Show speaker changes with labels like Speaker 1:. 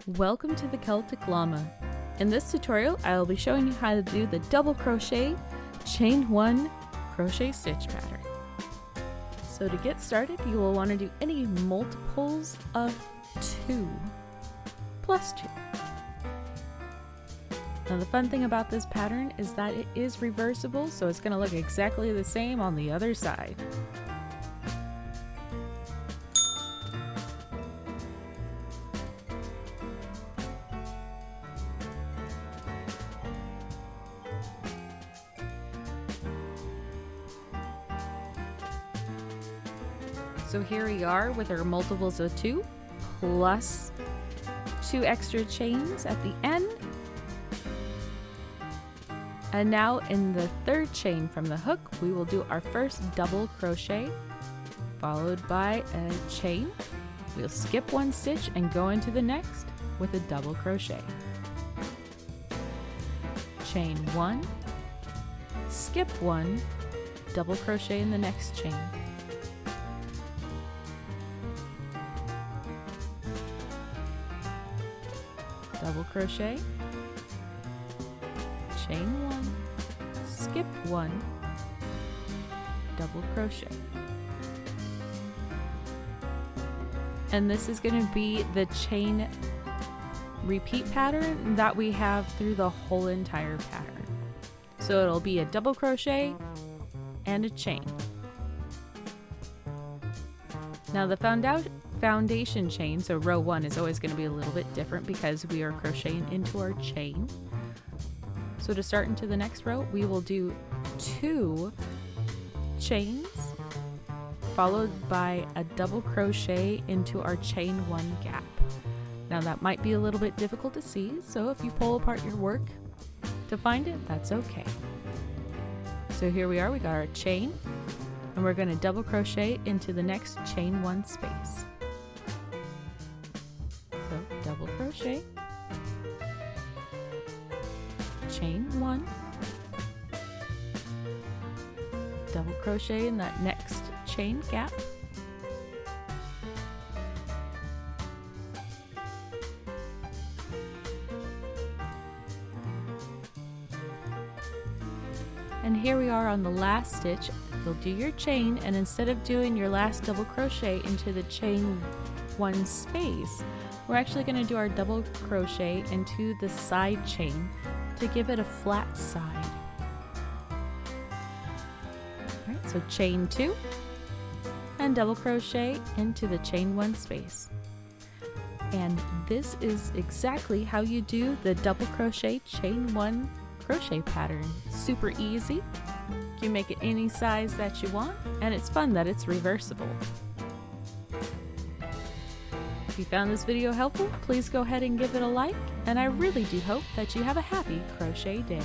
Speaker 1: Welcome to the Celtic Llama. In this tutorial, I will be showing you how to do the double crochet chain 1 crochet stitch pattern. So to get started, you will want to do any multiples of 2 plus 2. Now the fun thing about this pattern is that it is reversible, so it's going to look exactly the same on the other side. So here we are with our multiples of 2 plus 2 extra chains at the end. And now in the third chain from the hook, we will do our first double crochet followed by a chain. We'll skip 1 stitch and go into the next with a double crochet. Chain 1, skip 1, double crochet in the next chain. Double crochet, chain 1, skip 1, double crochet. And this is going to be the chain repeat pattern that we have through the whole entire pattern. So it'll be a double crochet and a chain. Now the foundation chain, so row 1, is always going to be a little bit different because we are crocheting into our chain. So to start into the next row, we will do 2 chains followed by a double crochet into our chain 1 gap. Now that might be a little bit difficult to see, so if you pull apart your work to find it, that's okay. So here we are, we got our chain, and we're going to double crochet into the next chain 1 space. So double crochet, chain 1, double crochet in that next chain gap, and here we are on the last stitch. You'll do your chain, and instead of doing your last double crochet into the chain 1 space, we're actually going to do our double crochet into the side chain to give it a flat side. Alright, so chain 2 and double crochet into the chain 1 space. And this is exactly how you do the double crochet chain 1 crochet pattern. Super easy. You can make it any size that you want, and it's fun that it's reversible. If you found this video helpful, please go ahead and give it a like, and I really do hope that you have a happy crochet day.